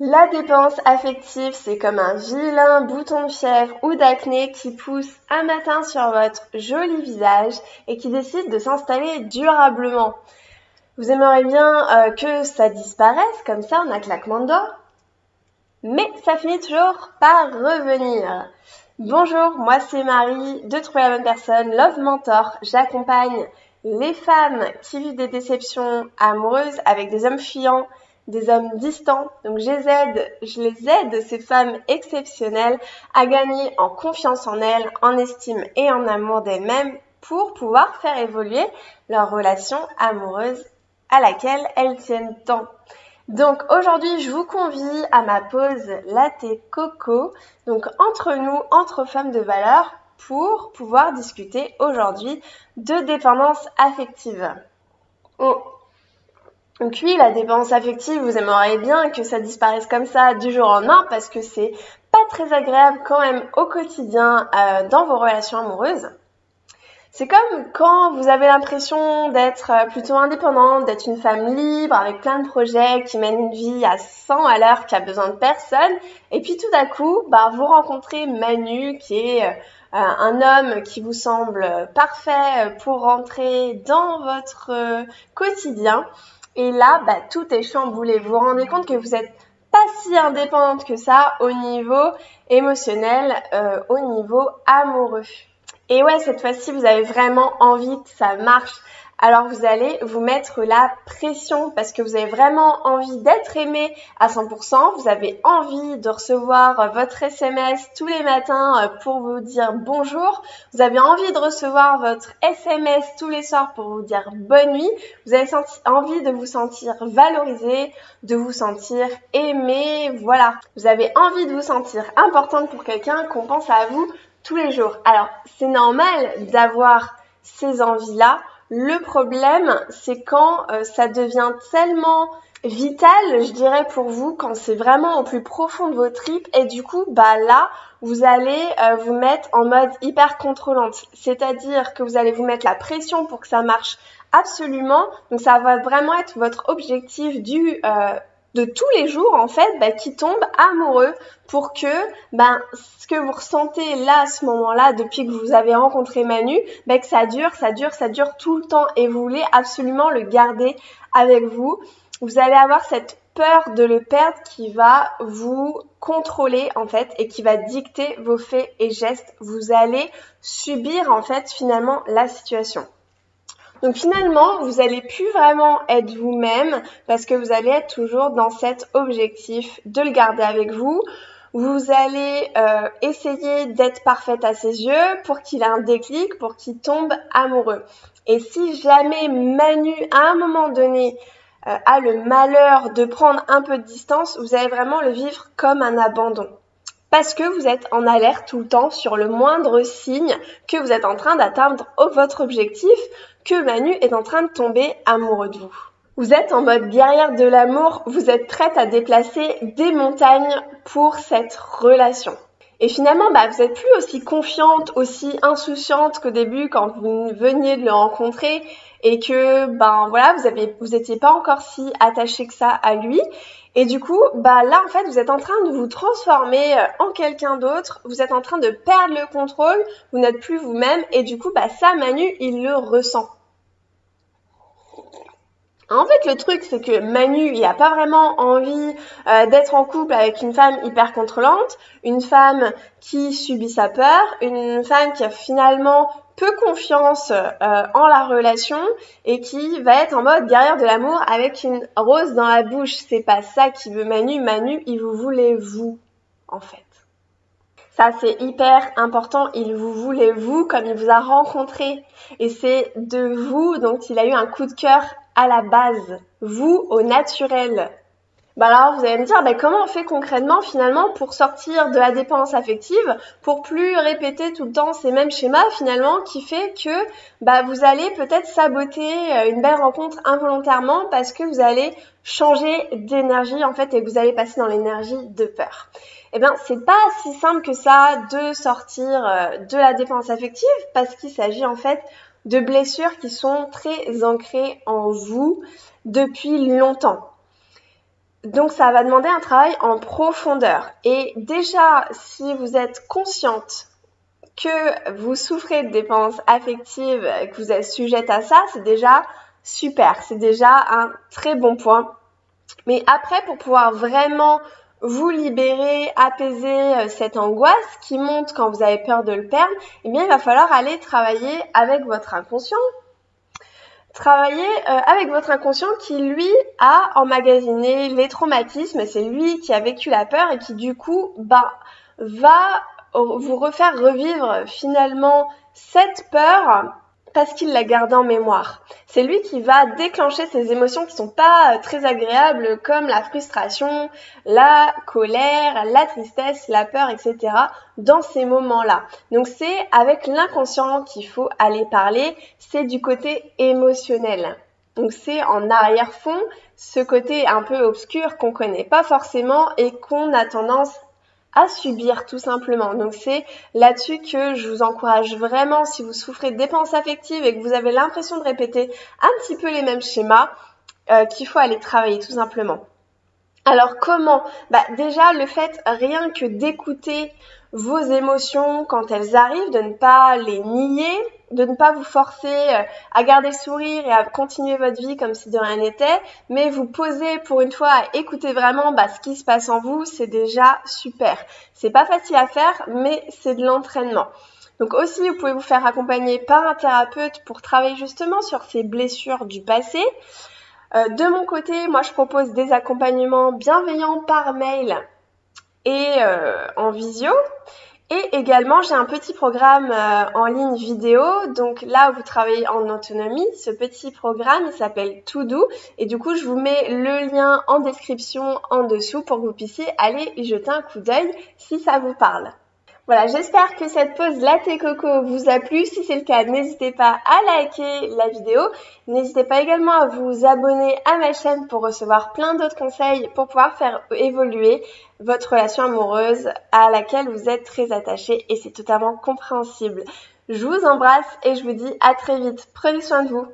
La dépendance affective, c'est comme un vilain bouton de fièvre ou d'acné qui pousse un matin sur votre joli visage et qui décide de s'installer durablement. Vous aimeriez bien que ça disparaisse comme ça en un claquement de doigts, mais ça finit toujours par revenir. Bonjour, moi c'est Marie de Trouver la bonne personne, Love Mentor. J'accompagne les femmes qui vivent des déceptions amoureuses avec des hommes fuyants, des hommes distants. Donc je les aide, ces femmes exceptionnelles, à gagner en confiance en elles, en estime et en amour d'elles-mêmes pour pouvoir faire évoluer leur relation amoureuse à laquelle elles tiennent tant. Donc aujourd'hui, je vous convie à ma pause latte coco, donc entre nous, entre femmes de valeur, pour pouvoir discuter aujourd'hui de dépendance affective. Donc oui, la dépendance affective, vous aimeriez bien que ça disparaisse comme ça du jour au lendemain parce que c'est pas très agréable quand même au quotidien dans vos relations amoureuses. C'est comme quand vous avez l'impression d'être plutôt indépendante, d'être une femme libre avec plein de projets qui mène une vie à 100 à l'heure, qui a besoin de personne. Et puis tout d'un coup, vous rencontrez Manu qui est un homme qui vous semble parfait pour rentrer dans votre quotidien. Et là, tout est chamboulé. Vous vous rendez compte que vous n'êtes pas si indépendante que ça au niveau émotionnel, au niveau amoureux. Et ouais, cette fois-ci, vous avez vraiment envie que ça marche. Alors vous allez vous mettre la pression parce que vous avez vraiment envie d'être aimé à 100%. Vous avez envie de recevoir votre SMS tous les matins pour vous dire bonjour. Vous avez envie de recevoir votre SMS tous les soirs pour vous dire bonne nuit. Vous avez envie de vous sentir valorisé, de vous sentir aimé. Voilà. Vous avez envie de vous sentir importante pour quelqu'un, qu'on pense à vous tous les jours. Alors, c'est normal d'avoir ces envies-là. Le problème, c'est quand ça devient tellement vital, je dirais pour vous, quand c'est vraiment au plus profond de vos tripes et du coup, là, vous allez vous mettre en mode hyper contrôlante. C'est-à-dire que vous allez vous mettre la pression pour que ça marche absolument. Donc, ça va vraiment être votre objectif de tous les jours en fait qui tombe amoureux pour que ce que vous ressentez là à ce moment-là depuis que vous avez rencontré Manu que ça dure tout le temps et vous voulez absolument le garder avec vous. Vous allez avoir cette peur de le perdre qui va vous contrôler en fait et qui va dicter vos faits et gestes. Vous allez subir en fait finalement la situation. Donc finalement, vous n'allez plus vraiment être vous-même parce que vous allez être toujours dans cet objectif de le garder avec vous. Vous allez essayer d'être parfaite à ses yeux pour qu'il ait un déclic, pour qu'il tombe amoureux. Et si jamais Manu, à un moment donné, a le malheur de prendre un peu de distance, vous allez vraiment le vivre comme un abandon. Parce que vous êtes en alerte tout le temps sur le moindre signe que vous êtes en train d'atteindre votre objectif, que Manu est en train de tomber amoureux de vous. Vous êtes en mode guerrière de l'amour, vous êtes prête à déplacer des montagnes pour cette relation. Et finalement, vous êtes plus aussi confiante, aussi insouciante qu'au début quand vous veniez de le rencontrer et que, vous étiez pas encore si attaché que ça à lui. Et du coup, là, en fait, vous êtes en train de vous transformer en quelqu'un d'autre. Vous êtes en train de perdre le contrôle. Vous n'êtes plus vous-même. Et du coup, ça, Manu, il le ressent. En fait, le truc, c'est que Manu, il n'a pas vraiment envie d'être en couple avec une femme hyper contrôlante, une femme qui subit sa peur, une femme qui a finalement peu confiance en la relation et qui va être en mode guerrière de l'amour avec une rose dans la bouche. C'est pas ça qu'il veut Manu. Manu, il vous voulait vous, en fait. Ça, c'est hyper important. Il vous voulait vous comme il vous a rencontré. Et c'est de vous dont il a eu un coup de cœur à la base. Vous, au naturel. Alors, vous allez me dire, comment on fait concrètement, finalement, pour sortir de la dépendance affective, pour plus répéter tout le temps ces mêmes schémas, finalement, qui fait que, vous allez peut-être saboter une belle rencontre involontairement parce que vous allez changer d'énergie, en fait, et que vous allez passer dans l'énergie de peur. C'est pas si simple que ça de sortir de la dépendance affective parce qu'il s'agit, en fait, de blessures qui sont très ancrées en vous depuis longtemps. Donc ça va demander un travail en profondeur. Et déjà, si vous êtes consciente que vous souffrez de dépendance affective, que vous êtes sujette à ça, c'est déjà super, c'est déjà un très bon point. Mais après, pour pouvoir vraiment vous libérer, apaiser cette angoisse qui monte quand vous avez peur de le perdre, eh bien, il va falloir aller travailler avec votre inconscient. Travailler avec votre inconscient qui, lui, a emmagasiné les traumatismes. C'est lui qui a vécu la peur et qui, du coup, va vous refaire revivre finalement cette peur parce qu'il la garde en mémoire. C'est lui qui va déclencher ces émotions qui sont pas très agréables comme la frustration, la colère, la tristesse, la peur, etc. dans ces moments-là. Donc c'est avec l'inconscient qu'il faut aller parler, c'est du côté émotionnel. Donc c'est en arrière-fond, ce côté un peu obscur qu'on connaît pas forcément et qu'on a tendance à subir tout simplement. Donc c'est là-dessus que je vous encourage vraiment, si vous souffrez de dépendance affective et que vous avez l'impression de répéter un petit peu les mêmes schémas, qu'il faut aller travailler tout simplement. Alors comment ? Déjà le fait rien que d'écouter vos émotions quand elles arrivent, de ne pas les nier, de ne pas vous forcer à garder le sourire et à continuer votre vie comme si de rien n'était, mais vous poser pour une fois à écouter vraiment ce qui se passe en vous, c'est déjà super. C'est pas facile à faire, mais c'est de l'entraînement. Donc aussi, vous pouvez vous faire accompagner par un thérapeute pour travailler justement sur ces blessures du passé. De mon côté, moi je propose des accompagnements bienveillants par mail et en visio. Et également, j'ai un petit programme en ligne vidéo. Donc là où vous travaillez en autonomie, ce petit programme, il s'appelle To Do. Et du coup, je vous mets le lien en description en dessous pour que vous puissiez aller y jeter un coup d'œil si ça vous parle. Voilà, j'espère que cette pause latte coco vous a plu. Si c'est le cas, n'hésitez pas à liker la vidéo. N'hésitez pas également à vous abonner à ma chaîne pour recevoir plein d'autres conseils pour pouvoir faire évoluer votre relation amoureuse à laquelle vous êtes très attaché et c'est totalement compréhensible. Je vous embrasse et je vous dis à très vite. Prenez soin de vous.